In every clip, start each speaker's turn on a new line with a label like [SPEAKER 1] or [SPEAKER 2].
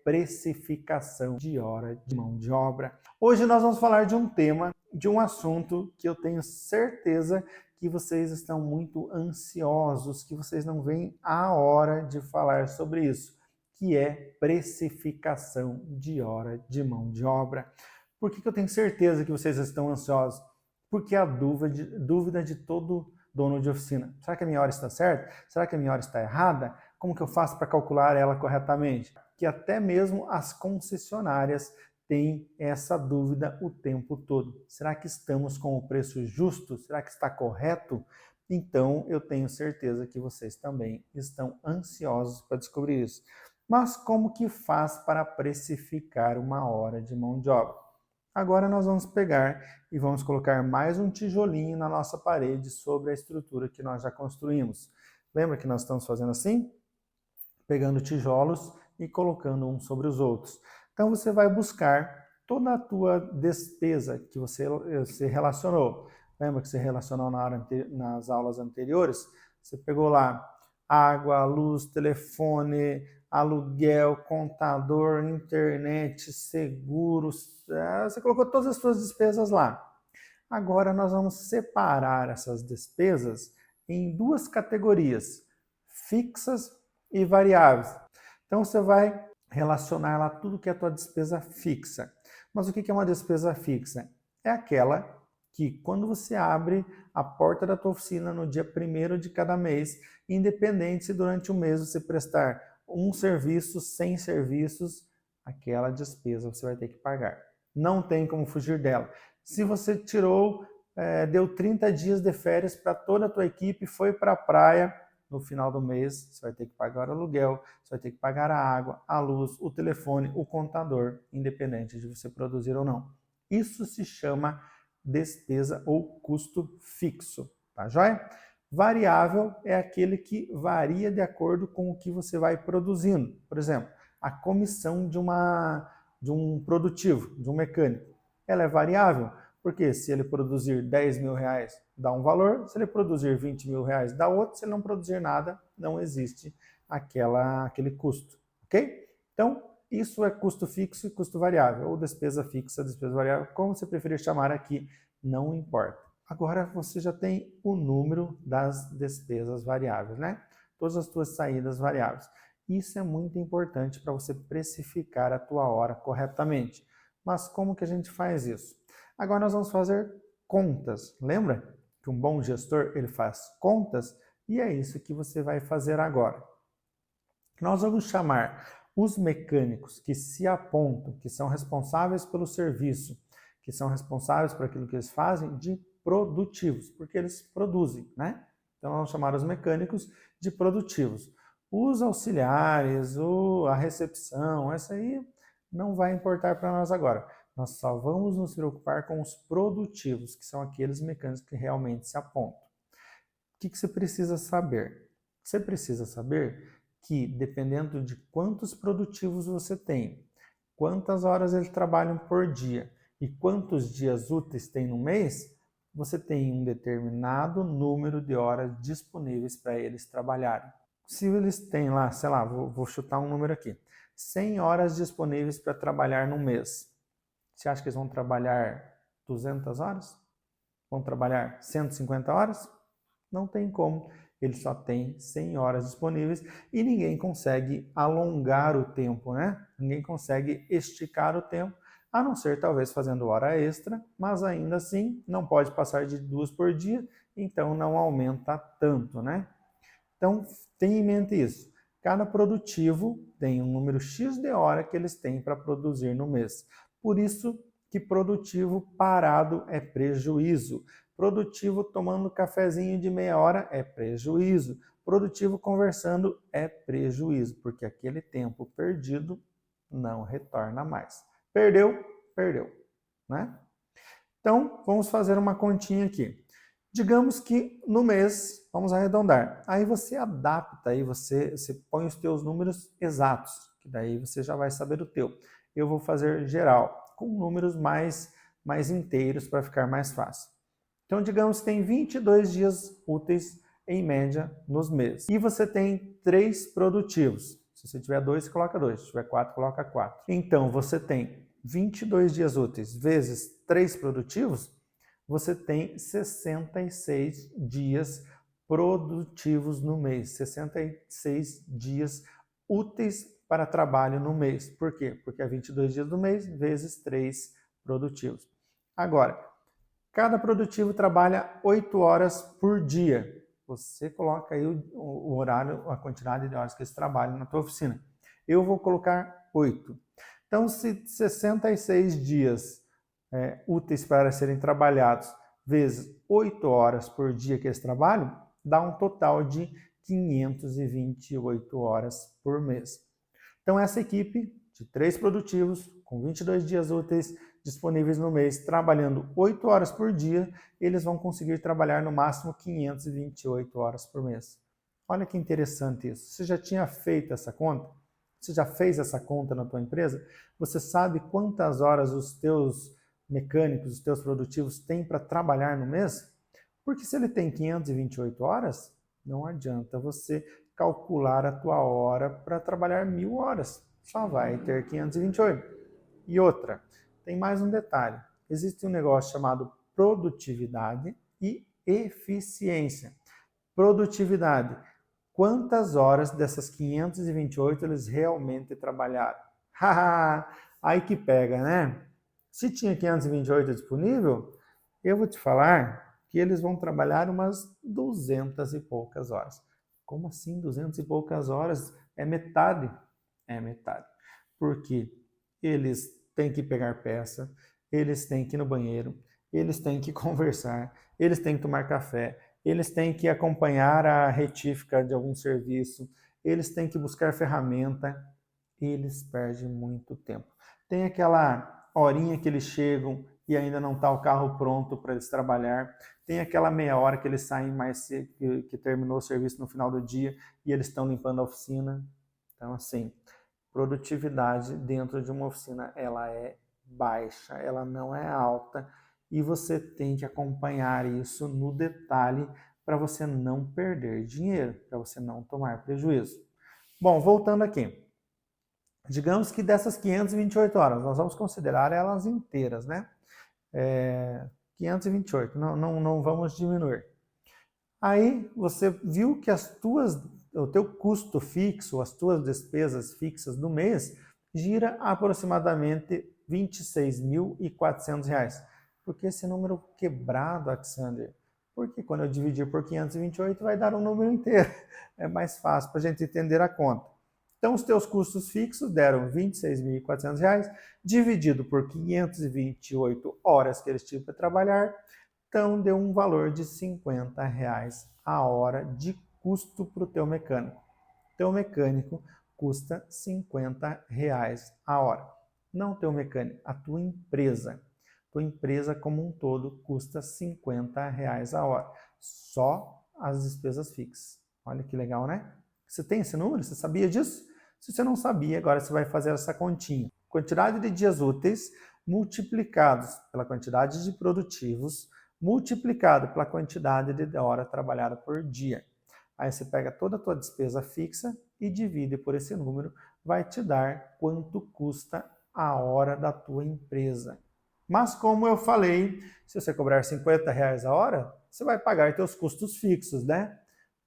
[SPEAKER 1] precificação de hora de mão de obra. Hoje nós vamos falar de um tema, de um assunto que eu tenho certeza que vocês estão muito ansiosos, que vocês não veem a hora de falar sobre isso, que é precificação de hora de mão de obra. Por que eu tenho certeza que vocês estão ansiosos? Porque a dúvida de todo dono de oficina. Será que a minha hora está certa? Será que a minha hora está errada? Como que eu faço para calcular ela corretamente? Que até mesmo as concessionárias têm essa dúvida o tempo todo. Será que estamos com o preço justo? Será que está correto? Então, eu tenho certeza que vocês também estão ansiosos para descobrir isso. Mas como que faz para precificar uma hora de mão de obra? Agora nós vamos pegar e vamos colocar mais um tijolinho na nossa parede sobre a estrutura que nós já construímos. Lembra que nós estamos fazendo assim? Pegando tijolos e colocando uns sobre os outros. Então você vai buscar toda a tua despesa que você relacionou. Lembra que você relacionou nas aulas anteriores? Você pegou lá água, luz, telefone, aluguel, contador, internet, seguros, você colocou todas as suas despesas lá. Agora nós vamos separar essas despesas em duas categorias, fixas e variáveis. Então você vai relacionar lá tudo que é a tua despesa fixa. Mas o que é uma despesa fixa? É aquela que quando você abre a porta da tua oficina no dia 1º de cada mês, independente se durante o mês você prestar um serviço, 100 serviços, aquela despesa você vai ter que pagar. Não tem como fugir dela. Se você deu 30 dias de férias para toda a tua equipe, foi para a praia, no final do mês você vai ter que pagar o aluguel, você vai ter que pagar a água, a luz, o telefone, o contador, independente de você produzir ou não. Isso se chama despesa ou custo fixo, tá joia? Variável é aquele que varia de acordo com o que você vai produzindo. Por exemplo, a comissão de um produtivo, de um mecânico, ela é variável, porque se ele produzir 10 mil reais, dá um valor, se ele produzir 20 mil reais, dá outro, se ele não produzir nada, não existe aquele custo, ok? Então, isso é custo fixo e custo variável, ou despesa fixa, despesa variável, como você preferir chamar aqui, não importa. Agora você já tem o número das despesas variáveis, né? Todas as suas saídas variáveis. Isso é muito importante para você precificar a tua hora corretamente. Mas como que a gente faz isso? Agora nós vamos fazer contas. Lembra que um bom gestor ele faz contas? E é isso que você vai fazer agora. Nós vamos chamar os mecânicos que se apontam, que são responsáveis pelo serviço, que são responsáveis por aquilo que eles fazem, de produtivos, porque eles produzem, né? Então vamos chamar os mecânicos de produtivos. Os auxiliares, a recepção, essa aí não vai importar para nós agora. Nós só vamos nos preocupar com os produtivos, que são aqueles mecânicos que realmente se apontam. O que você precisa saber? Você precisa saber que, dependendo de quantos produtivos você tem, quantas horas eles trabalham por dia e quantos dias úteis tem no mês, você tem um determinado número de horas disponíveis para eles trabalharem. Se eles têm lá, sei lá, vou chutar um número aqui, 100 horas disponíveis para trabalhar no mês. Você acha que eles vão trabalhar 200 horas? Vão trabalhar 150 horas? Não tem como. Ele só tem 100 horas disponíveis e ninguém consegue alongar o tempo, né? Ninguém consegue esticar o tempo, a não ser talvez fazendo hora extra, mas ainda assim não pode passar de 2 por dia, então não aumenta tanto, né? Então, tenha em mente isso. Cada produtivo tem um número X de hora que eles têm para produzir no mês. Por isso que produtivo parado é prejuízo. Produtivo tomando cafezinho de meia hora é prejuízo. Produtivo conversando é prejuízo, porque aquele tempo perdido não retorna mais. Perdeu, perdeu, né? Então, vamos fazer uma continha aqui. Digamos que no mês, vamos arredondar, aí você adapta, aí você põe os teus números exatos, que daí você já vai saber o teu. Eu vou fazer geral, com números mais inteiros para ficar mais fácil. Então, digamos que tem 22 dias úteis em média nos meses. E você tem 3 produtivos. Se você tiver 2, você coloca 2. Se tiver 4, coloca 4. Então, você tem 22 dias úteis vezes 3 produtivos, você tem 66 dias produtivos no mês. 66 dias úteis para trabalho no mês. Por quê? Porque é 22 dias do mês vezes 3 produtivos. Agora, cada produtivo trabalha 8 horas por dia. Você coloca aí o horário, a quantidade de horas que eles trabalham na tua oficina. Eu vou colocar 8. Então, se 66 dias úteis para serem trabalhados vezes 8 horas por dia que eles trabalham, dá um total de 528 horas por mês. Então, essa equipe de 3 produtivos, com 22 dias úteis disponíveis no mês, trabalhando 8 horas por dia, eles vão conseguir trabalhar no máximo 528 horas por mês. Olha que interessante isso. Você já tinha feito essa conta? Você já fez essa conta na tua empresa? Você sabe quantas horas os teus mecânicos, os teus produtivos têm para trabalhar no mês? Porque se ele tem 528 horas, não adianta você calcular a tua hora para trabalhar 1.000 horas. Só vai ter 528. E outra, tem mais um detalhe. Existe um negócio chamado produtividade e eficiência. Produtividade. Quantas horas dessas 528 eles realmente trabalharam? Haha, aí que pega, né? Se tinha 528 disponível, eu vou te falar que eles vão trabalhar umas 200 e poucas horas. Como assim 200 e poucas horas? É metade. É metade. Porque eles têm que pegar peça, eles têm que ir no banheiro, eles têm que conversar, eles têm que tomar café, eles têm que acompanhar a retífica de algum serviço, eles têm que buscar ferramenta, eles perdem muito tempo. Tem aquela horinha que eles chegam e ainda não está o carro pronto para eles trabalhar, tem aquela meia hora que eles saem mais cedo, que terminou o serviço no final do dia e eles estão limpando a oficina. Então, assim, produtividade dentro de uma oficina, ela é baixa, ela não é alta, e você tem que acompanhar isso no detalhe para você não perder dinheiro, para você não tomar prejuízo. Bom, voltando aqui. Digamos que dessas 528 horas, nós vamos considerar elas inteiras, né? 528, não vamos diminuir. Aí você viu que o teu custo fixo, as tuas despesas fixas do mês, gira aproximadamente R$ 26.400. Por que esse número quebrado, Alexander? Porque quando eu dividir por 528 vai dar um número inteiro. É mais fácil para a gente entender a conta. Então, os teus custos fixos deram R$ 26.400, dividido por 528 horas que eles tinham para trabalhar, então deu um valor de R$ 50 a hora de custo para o teu mecânico. Teu mecânico custa R$ 50 a hora. Não teu mecânico, a tua empresa. Tua empresa como um todo custa R$ 50 a hora. Só as despesas fixas. Olha que legal, né? Você tem esse número? Você sabia disso? Se você não sabia, agora você vai fazer essa continha. Quantidade de dias úteis multiplicados pela quantidade de produtivos multiplicado pela quantidade de hora trabalhada por dia. Aí você pega toda a tua despesa fixa e divide por esse número, vai te dar quanto custa a hora da tua empresa. Mas como eu falei, se você cobrar R$ 50 a hora, você vai pagar teus custos fixos, né?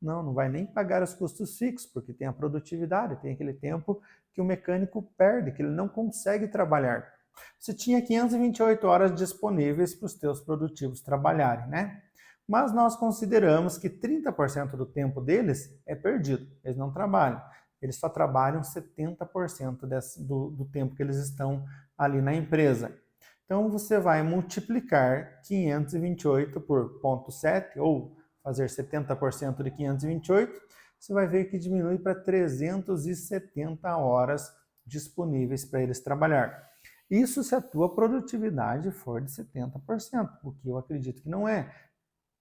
[SPEAKER 1] Não vai nem pagar os custos fixos, porque tem a produtividade, tem aquele tempo que o mecânico perde, que ele não consegue trabalhar. Você tinha 528 horas disponíveis para os teus produtivos trabalharem, né? Mas nós consideramos que 30% do tempo deles é perdido, eles não trabalham. Eles só trabalham 70% do tempo que eles estão ali na empresa. Então, você vai multiplicar 528 por 0,7, ou fazer 70% de 528, você vai ver que diminui para 370 horas disponíveis para eles trabalhar. Isso se a tua produtividade for de 70%, o que eu acredito que não é.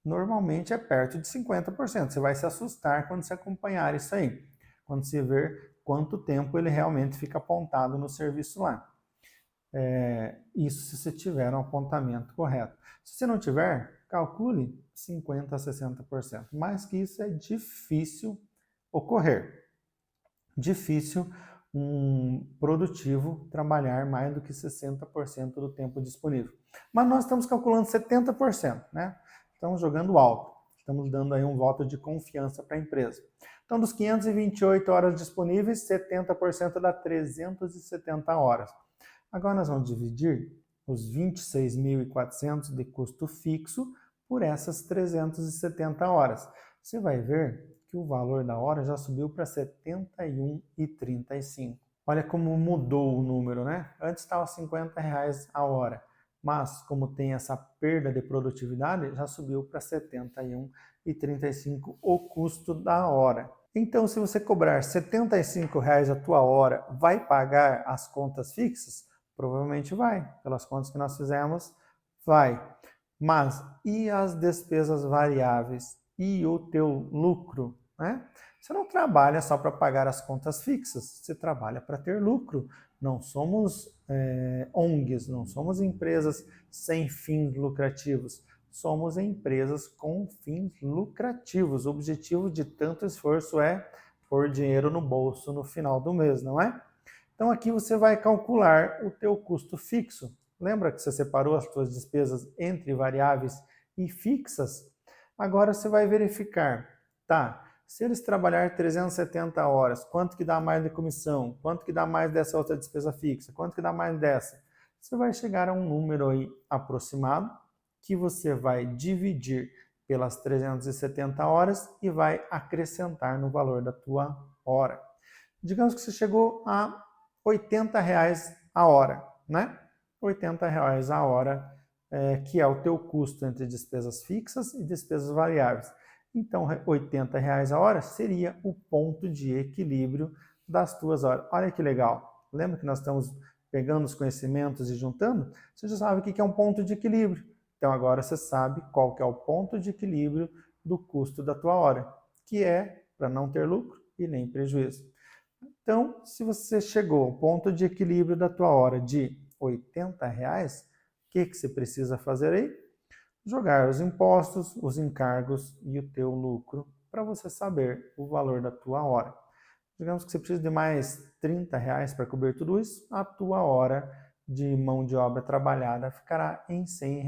[SPEAKER 1] Normalmente é perto de 50%. Você vai se assustar quando você acompanhar isso aí, quando você ver quanto tempo ele realmente fica apontado no serviço lá. Isso se você tiver um apontamento correto. Se você não tiver, calcule 50% a 60%. Mais que isso é difícil ocorrer. difícil um produtivo trabalhar mais do que 60% do tempo disponível. Mas nós estamos calculando 70%, né? Estamos jogando alto, estamos dando aí um voto de confiança para a empresa. Então, dos 528 horas disponíveis, 70% dá 370 horas. Agora nós vamos dividir os 26.400 de custo fixo por essas 370 horas. Você vai ver que o valor da hora já subiu para R$ 71,35. Olha como mudou o número, né? Antes estava R$ 50 a hora, mas como tem essa perda de produtividade, já subiu para R$ 71,35 o custo da hora. Então, se você cobrar R$ 75 a tua hora, vai pagar as contas fixas? Provavelmente vai, pelas contas que nós fizemos, vai. Mas e as despesas variáveis? E o teu lucro, né? Você não trabalha só para pagar as contas fixas, você trabalha para ter lucro. Não somos ONGs, não somos empresas sem fins lucrativos. Somos empresas com fins lucrativos. O objetivo de tanto esforço é pôr dinheiro no bolso no final do mês, não é? Então aqui você vai calcular o teu custo fixo. Lembra que você separou as suas despesas entre variáveis e fixas? Agora você vai verificar, tá? Se eles trabalhar 370 horas, quanto que dá mais de comissão? Quanto que dá mais dessa outra despesa fixa? Quanto que dá mais dessa? Você vai chegar a um número aí aproximado que você vai dividir pelas 370 horas e vai acrescentar no valor da tua hora. Digamos que você chegou a R$ 80 a hora, né? R$ 80 a hora, que é o teu custo entre despesas fixas e despesas variáveis. Então, R$ 80 a hora seria o ponto de equilíbrio das tuas horas. Olha que legal. Lembra que nós estamos pegando os conhecimentos e juntando? Você já sabe o que é um ponto de equilíbrio. Então, agora você sabe qual que é o ponto de equilíbrio do custo da tua hora, que é para não ter lucro e nem prejuízo. Então, se você chegou ao ponto de equilíbrio da tua hora de R$ 80, o que você precisa fazer aí? Jogar os impostos, os encargos e o teu lucro para você saber o valor da tua hora. Digamos que você precisa de mais R$ 30 para cobrir tudo isso, a tua hora de mão de obra trabalhada ficará em R$ 100.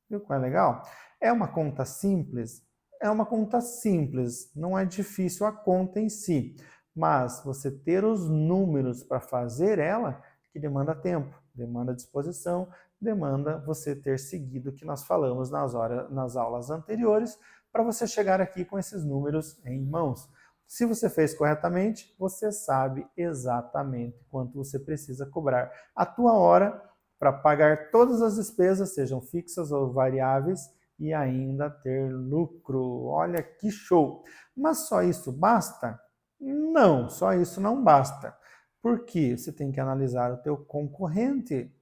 [SPEAKER 1] Viu como é legal? É uma conta simples? É uma conta simples, não é difícil a conta em si, mas você ter os números para fazer ela, que demanda tempo, demanda disposição, demanda você ter seguido o que nós falamos nas aulas anteriores, para você chegar aqui com esses números em mãos. Se você fez corretamente, você sabe exatamente quanto você precisa cobrar a tua hora para pagar todas as despesas, sejam fixas ou variáveis, e ainda ter lucro. Olha que show! Mas só isso basta? Não, só isso não basta. Porque você tem que analisar o teu concorrente.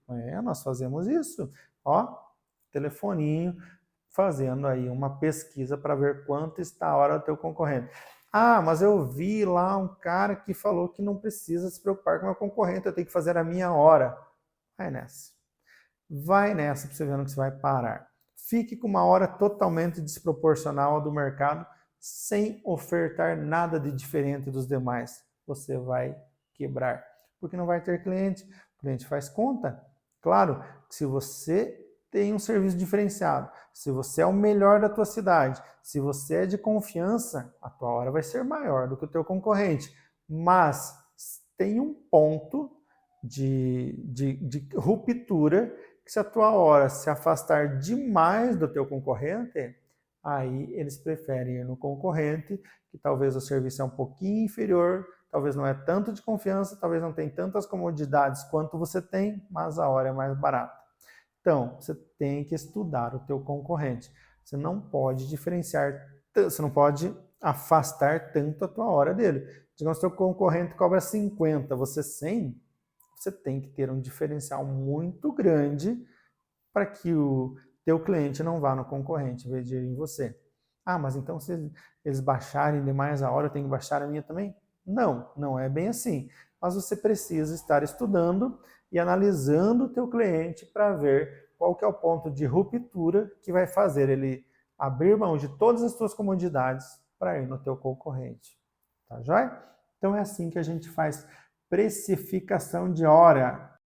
[SPEAKER 1] Nós fazemos isso. Ó, telefoninho, fazendo aí uma pesquisa para ver quanto está a hora do teu concorrente. Ah, mas eu vi lá um cara que falou que não precisa se preocupar com o meu concorrente, eu tenho que fazer a minha hora. Vai nessa. Vai nessa para você ver onde você vai parar. Fique com uma hora totalmente desproporcional ao do mercado, sem ofertar nada de diferente dos demais. Você vai quebrar, porque não vai ter cliente. O cliente faz conta. Claro, se você tem um serviço diferenciado, se você é o melhor da tua cidade, se você é de confiança, a tua hora vai ser maior do que o teu concorrente. Mas tem um ponto de ruptura que se a tua hora se afastar demais do teu concorrente, aí eles preferem ir no concorrente, que talvez o serviço é um pouquinho inferior, talvez não é tanto de confiança, talvez não tenha tantas comodidades quanto você tem, mas a hora é mais barata. Então, você tem que estudar o teu concorrente. Você não pode diferenciar, você não pode afastar tanto a tua hora dele. Digamos que o teu concorrente cobra 50, você 100, você tem que ter um diferencial muito grande para que o teu cliente não vá no concorrente em vez de ir em você. Ah, mas então se eles baixarem demais a hora, eu tenho que baixar a minha também? Não, não é bem assim. Mas você precisa estar estudando e analisando o teu cliente para ver qual que é o ponto de ruptura que vai fazer ele abrir mão de todas as suas comodidades para ir no teu concorrente. Tá joia? Então é assim que a gente faz precificação de hora.